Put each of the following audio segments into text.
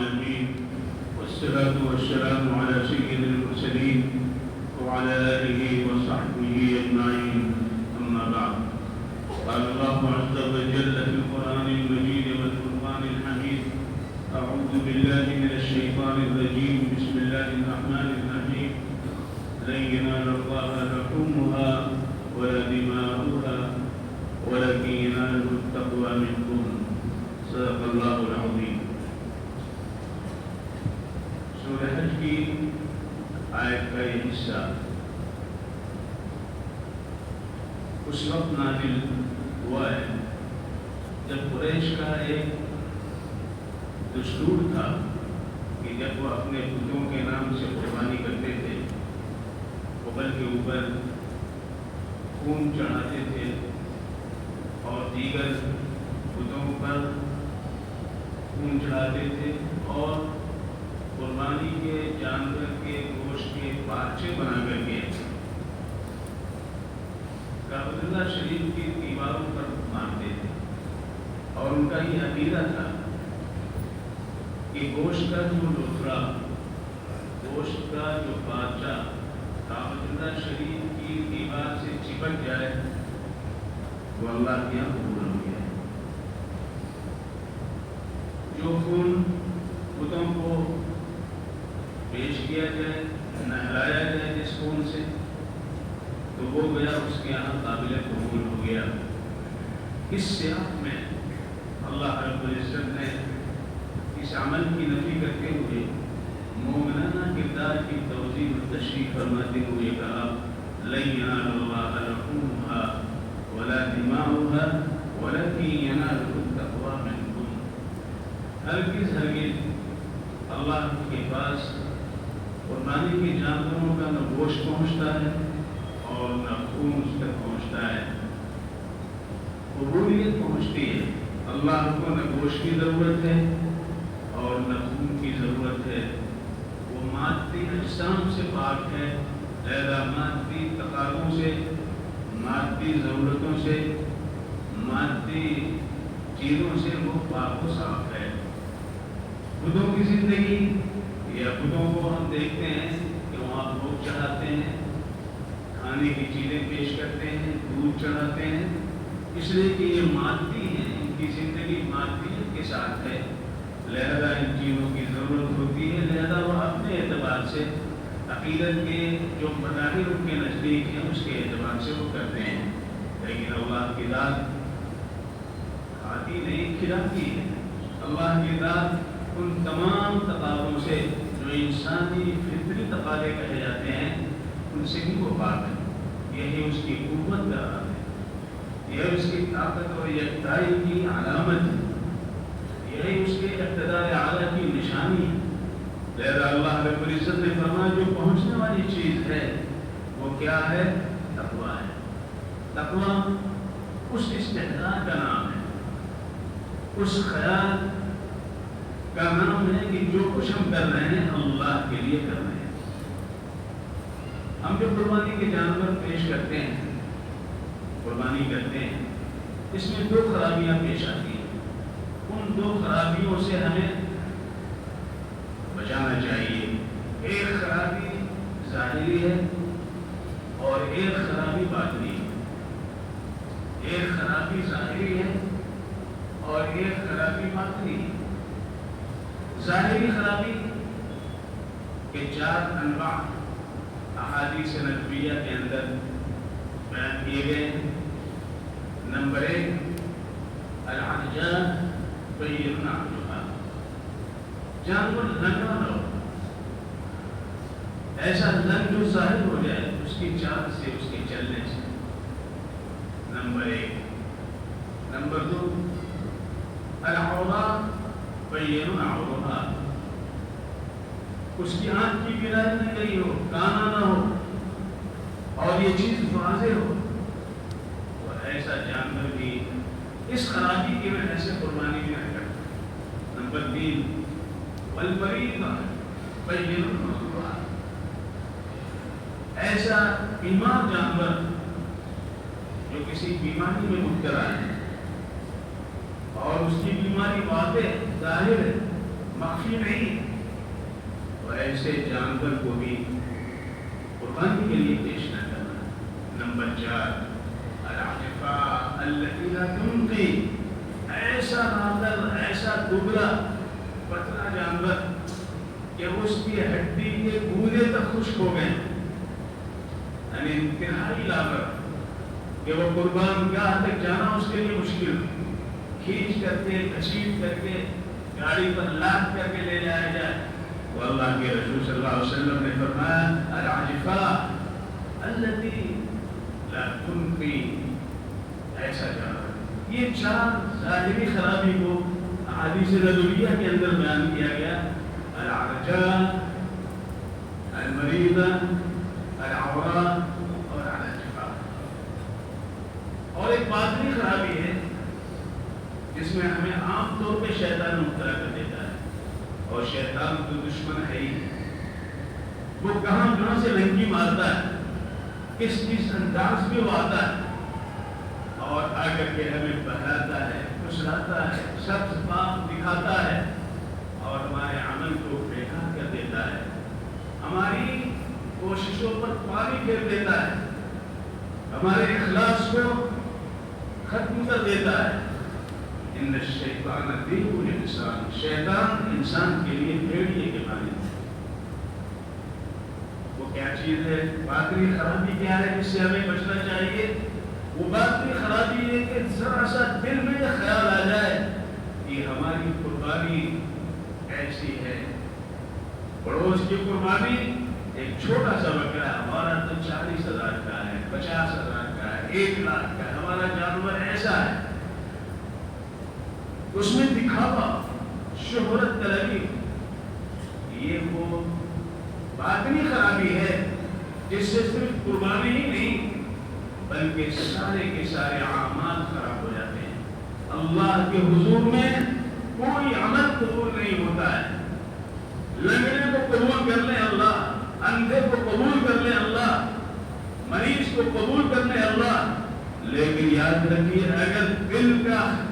العالمين والصلاة والسلام على سيد المرسلين وعلى آله وصحبه أجمعين أما بعد قال الله عز وجل في القرآن المجيد والفرقان الحميد أعوذ بالله من الشيطان الرجيم بسم الله الرحمن الرحيم لن ينال الله لحومها ولا دماؤها ولكن يناله التقوى منكم صدق اللہ العظیم۔ سورہ حج کی آیت کا یہ حصہ اس وقت نازل ہوا ہے جب قریش کا ایک دستور تھا کہ جب وہ اپنے بتوں کے نام سے قربانی کرتے تھے، قبر کے اوپر خون چڑھاتے تھے اور دیگر بتوں پر خون چڑھاتے تھے اور قربانی کے جانور کے گوشت کے پارچے بنا کر کے کعبۃ اللہ شریف کی دیواروں پر مارتے تھے، اور ان کا یہ عقیدہ تھا کہ گوشت کا جو لوتھڑا، گوشت کا جو پارچہ کعبۃ اللہ شریف کی دیوار سے چپک جائے وہ اللہ کے یہاں قبول ہو گیا ہے۔ جو خون بتوں کو پیش کیا جائے، نہلایا جائے جس خون سے، تو وہ گیا اس کے یہاں قابل قبول ہو گیا۔ اس سیاق میں اللہ رب العزت نے اس عمل کی نفی کرتے ہوئے مومنانہ کردار کی توضیح و تشریح فرماتے ہوئے کہا لن ينال الله لحومها ولا دماؤها ولكن يناله التقوى منكم۔ ہرگز اللہ کے پاس قربانی کے جانوروں کا نہ گوشت پہنچتا ہے اور نہ خون اس تک پہنچتا ہے، قبولیت پہنچتی ہے۔ اللہ کو نہ گوشت کی ضرورت ہے اور نہ خون کی ضرورت ہے، وہ مادی اجسام سے پاک ہے، لہذا مادی تقاضوں سے، مادی ضرورتوں سے، مادی چیزوں سے وہ پاک و صاف ہے۔ بتوں کی زندگی یا بتوں کو ہم دیکھتے ہیں کہ وہاں لوگ چڑھاتے ہیں، کھانے کی چیزیں پیش کرتے ہیں، دودھ چڑھاتے ہیں، اس لیے کہ یہ مادی ہیں، ان کی زندگی مادیت کے ساتھ ہے، لہذا ان چیزوں کی ضرورت ہوتی ہے، لہذا وہ اپنے اعتبار سے عقیدت کے جو مظاہر ان کے نزدیک ہیں اس کے اعتبار سے وہ کرتے ہیں، لیکن اللہ کی ذات کھاتی نہیں کھلاتی ہے۔ اللہ کی ذات ان تمام تقاضوں سے جو انسانی فطری تقاضے کہے جاتے ہیں ان سے بھی وہ پاک ہے۔ یہی اس کی قوت کا راز ہے، یہ اس کی طاقت اور یکتائی کی علامت ہے، یہی اس کے اقتدار اعلیٰ کی نشانی ہے۔ لہذا اللہ رب العزت نے فرمایا جو پہنچنے والی چیز ہے وہ کیا ہے؟ تقویٰ ہے۔ تقویٰ اس استحضاء کا نام ہے، اس خیال کا نام ہے کہ جو کچھ ہم کر رہے ہیں اللہ کے لیے کر رہے ہیں۔ ہم جو قربانی کے جانور پیش کرتے ہیں، قربانی کرتے ہیں، اس میں دو خرابیاں پیش آتی ہیں، ان دو خرابیوں سے ہمیں بچانا چاہیے۔ ایک خرابی ظاہری ہے اور ایک خرابی باطنی ہے۔ ایک خرابی ظاہری ہے اور ایک خرابی باطنی ہے۔ ظاہری خرابی کے 4 انواع احادیث نبویہ کے اندر بیان کیے گئے ہیں۔ نمبر 1 العرجاء بین عرجها، جانور لنگڑا نہ ہو، ایسا لنگ جو ظاہر ہو جائے اس کی چال سے، اس کے چلنے سے، نمبر 1۔ نمبر 2 العوراء بین عورها، اس کی آنکھ کی بینائی نہ گئی ہو، کانا نہ ہو اور یہ چیز واضح ہو، اور ایسا جانور بھی اس خرابی کی وجہ سے قربانی بھی نہ کرتا۔ نمبر 3 والمریض بین عورها، ایسا بیمار جانور جو کسی بیماری میں مبتلا ہے اور اس کی بیماری واضح ظاہر ہے، مخفی نہیں، تو ایسے جانور کو بھی قربانی کے لیے پیش نہ کرنا۔ نمبر 4 العجفاء التي لا تنقي، ایسا نادر، ایسا دبلا پتلا جانور کہ اس کی ہڈی کے گودے تک خشک ہو گئے، یعنی انتہائی لاغر کہ وہ قربان گاہ تک جانا اس کے لیے مشکل، کھینچ کر کے گھسیٹ کر کے گاڑی پر لاد کر کے لے جایا جائے۔ تو اللہ کے رسول صلی اللہ علیہ وسلم نے فرمایا العجفاء التي لا تنقي، ایسا جانور۔ یہ 4 ظاہری خرابی کو احادیث نبویہ کے اندر بیان کیا گیا، العرجاء، المریضہ، العوراء اور العجفاء۔ اور ایک باطنی خرابی ہے جس میں ہمیں عام طور پہ شیطان مبتلا کر دیتا ہے، اور شیطان تو دشمن ہے ہی، وہ کہاں کہاں سے لنکی مارتا ہے، کس کس انداز میں وہ آتا ہے، اور آ کر کے ہمیں بہلاتا ہے، کھسلاتا ہے، سبز پاپ دکھاتا ہے، اور ہمارے عمل کو بیکار کر دیتا ہے، ہماری کوششوں پر پانی پھیر دیتا ہے، ہمارے اخلاص کو ختم کر دیتا ہے۔ ان الشیطان عدو للانسان، شیطان انسان کے لیے بھیڑیے کے مانند ہے۔ وہ کیا چیز ہے؟ باطنی خرابی کیا ہے جس سے ہمیں بچنا چاہیے؟ وہ باطنی خرابی ہے کہ ذرا سا دل میں یہ خیال آ جائے کہ ہماری قربانی ایسی ہے، پڑوس کی قربانی ایک چھوٹا سا بکرا ہے، ہمارا تو 40,000 کا ہے، 50,000 کا ہے، 1,00,000 کا ہے، ہمارا جانور ایسا ہے۔ اس میں دکھاوا، شہرت طلبی، یہ وہ باطنی خرابی ہے جس سے صرف قربانی ہی نہیں بلکہ سارے کے سارے اعمال خراب ہو جاتے ہیں۔ اللہ کے حضور میں کوئی عمل قبول نہیں ہوتا ہے۔ لنگڑے کو قبول کر لیں اللہ، اندھے کو قبول کر لیں اللہ، مریض کو قبول کر لیں اللہ، لیکن یاد رکھیے اگر دل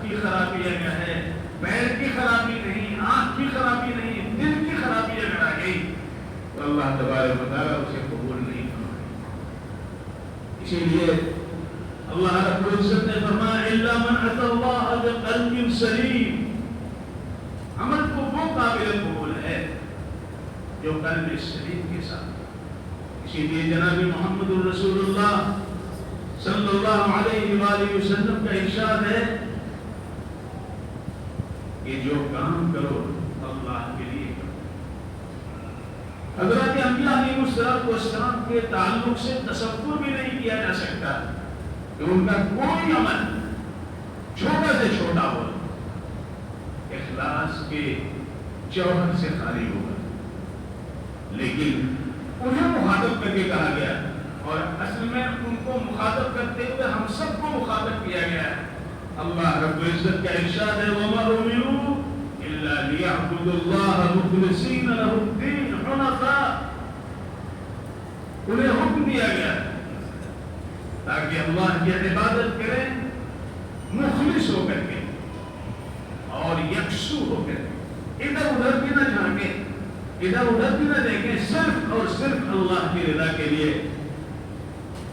کی خرابی اگر ہے، پیر کی خرابی نہیں، آنکھ کی خرابی نہیں، دل کی خرابی اگر آ گئی تو اللہ تبارک و تعالیٰ اسے قبول نہیں کرے۔ اسی لیے اللہ رب العزت نے فرمایا الا من اتى الله بقلب سلیم، عمل کو وہ قابل قبول ہے جو قلب سلیم کے ساتھ۔ اسی لیے جناب محمد الرسول اللہ صلی اللہ علیہ وآلہ وسلم کا ارشاد ہے کہ جو کام کرو اللہ کے لیے کرو۔ حضرت انبیاء علیہ السلام کے تعلق سے تصور بھی نہیں کیا جا سکتا کہ ان کا کوئی عمل چھوٹا سے چھوٹا ہو اخلاص کے جوہر سے خالی ہوگا، لیکن انہیں مخاطب کر کے کہا گیا، اور اصل میں ان کو مخاطب کرتے ہوئے ہم سب کو مخاطب کیا گیا ہے۔ اللہ رب العزت کا ارشاد ہے وَمَا أُمِرُوا إِلَّا لِيَعْبُدُوا اللَّهَ مُخْلِصِينَ لَهُ الدِّينَ حُنَفَاءَ، انہیں حکم دیا گیا تاکہ اللہ کی عبادت کریں مخلص ہو کر کے اور یکسو ہو کر کے، ادھر ادھر بھی نہ جھانکیں، ادھر ادھر بھی نہ دیکھیں، صرف اور صرف اللہ کی رضا کے لیے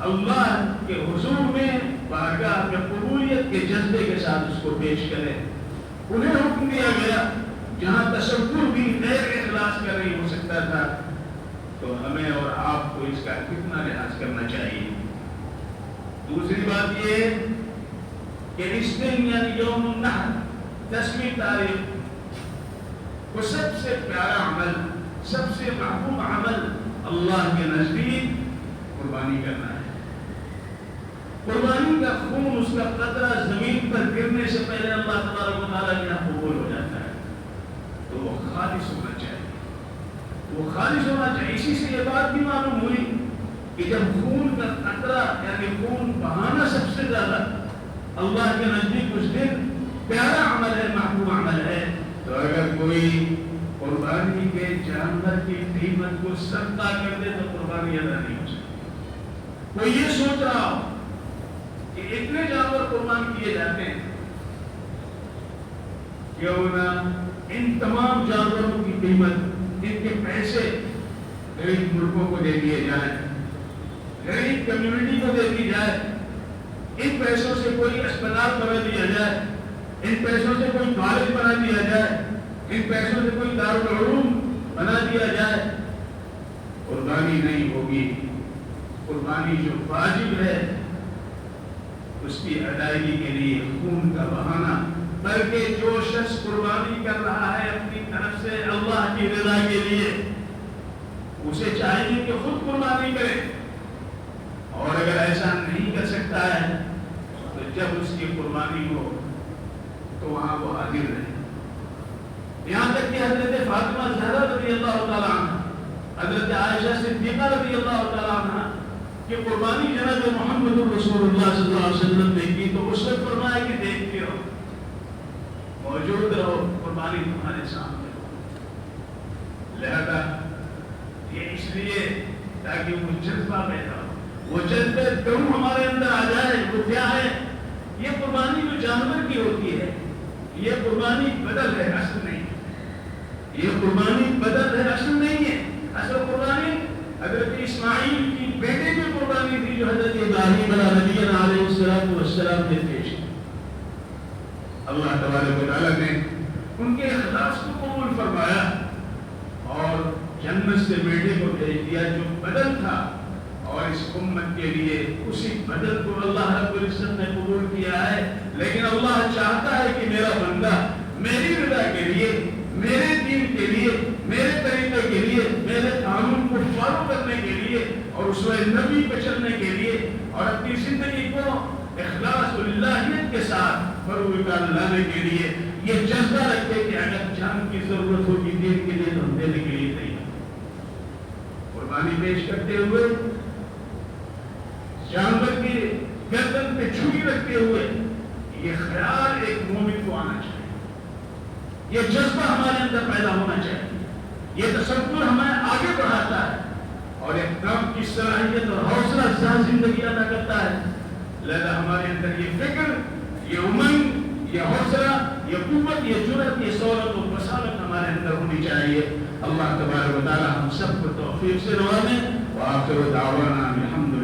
اللہ کے حضور میں بارگاہ میں قبولیت کے جذبے کے ساتھ اس کو پیش کریں۔ انہیں حکم دیا گیا جہاں تصور بھی غیر اخلاص کا نہیں ہو سکتا تھا، تو ہمیں اور آپ کو اس کا کتنا لحاظ کرنا چاہیے۔ دوسری بات یہ کہ اس دن یعنی یوم النحر 10ویں تاریخ وہ سب سے پیارا عمل، سب سے محبوب عمل اللہ کے نزدیک قربانی کرنا ہے۔ قربانی کا خون، اس کا قطرہ زمین پر گرنے سے پہلے اللہ تبارک و تعالیٰ کے یہاں قبول ہو جاتا ہے، تو وہ خالص ہونا چاہیے، وہ خالص ہونا چاہیے۔ اسی سے یہ بات بھی معلوم ہوئی کہ جب خون کا قطرہ یعنی خون بہانا سب سے زیادہ اللہ کے نزدیک اس دن پیارا عمل ہے، محبوب عمل ہے، تو اگر کوئی قربانی کے جانور کی قیمت کو صدقہ کر دے تو قربانی ادا نہیں ہو سکتی۔ کوئی یہ سوچ رہا ہو کہ اتنے جانور قربان کیے جاتے ہیں، کیوں نہ ان تمام جانوروں کی قیمت، ان کے پیسے غریب ملکوں کو دے دیے جائیں، غریب کمیونٹی کو دے دی جائے، ان پیسوں سے کوئی اسپتال بنا دیا جائے، ان پیسوں سے کوئی کالج بنا دیا جائے، ان پیسوں سے کوئی دارالعلوم بنا دیا جائے۔ قربانی نہیں ہوگی۔ قربانی جو واجب ہے اس کی ادائیگی کے لیے خون کا بہانا، بلکہ جو شخص قربانی کر رہا ہے اپنی طرف سے اللہ کی رضا کے لیے، اسے چاہیے کہ خود قربانی کرے، اور اگر ایسا نہیں کر سکتا ہے تو جب اس کی قربانی ہو تو وہاں وہ حاضر رہے۔ یہاں تک کہ حضرت فاطمہ زہرا رضی اللہ تعالیٰ عنہ، حضرت عائشہ صدیقہ رضی اللہ تعالیٰ عنہ کہ قربانی جناب محمد رسول اللہ صلی اللہ علیہ وسلم نے کی تو اس وقت فرمایا کہ دیکھتے رہو، موجود رہو، قربانی تمہارے سامنے ہو۔ لہذا یہ اس لیے تاکہ وہ جذبہ پیدا ہو، وہ جذبہ کیوں ہمارے اندر آ جائے۔ وہ کیا ہے؟ یہ قربانی جو جانور کی ہوتی ہے، یہ قربانی بدل ہے، اصل نہیں ہے۔ یہ قربانی بدل ہے، اصل نہیں ہے۔ اصل قربانی حضرت اسماعیل کی بیٹے کی قربانی تھی جو حضرت ابراہیم علیہ السلام نے پیش کی۔ اللہ تبارک و تعالیٰ نے ان کے اخلاص کو قبول فرمایا اور جنت سے بیٹے کو بھیج دیا جو بدل تھا، اور اس امت کے لیے اسی بدل کو اللہ رب العزت نے قبول کیا ہے۔ لیکن اللہ چاہتا ہے کہ میرا بندہ میری رضا کے لیے، میرے دین کے لیے، میرے طریقے کے لیے، میرے قانون کو فالو کرنے کے لیے اور اسوہ نبی پہ چلنے کے لیے اور اپنی زندگی کو اخلاص اللہیت کے ساتھ پروردگار لانے کے لیے یہ جذبہ رکھے کہ اگر جان کی ضرورت ہوگی دین کے لیے تو ہم دینے کے لیے تیار۔ قربانی پیش کرتے ہوئے جانور کی گردن پہ چھری رکھتے ہوئے یہ خیال ایک مومن کو آنا چاہیے، یہ جذبہ ہمارے اندر پیدا ہونا چاہیے، یہ تصور ہمیں آگے بڑھاتا ہے اور ایک کام کی صلاحیت اور حوصلہ افزا زندگی عطا کرتا ہے۔ لہذا ہمارے اندر یہ فکر، یہ امنگ، یہ حوصلہ، یہ قوت، یہ جرأت، یہ سہولت و بصارت ہمارے اندر ہونی چاہیے۔ اللہ تبارک و تعالی ہم سب کو توفیق سے نوازے۔ وآخر دعوانا الحمد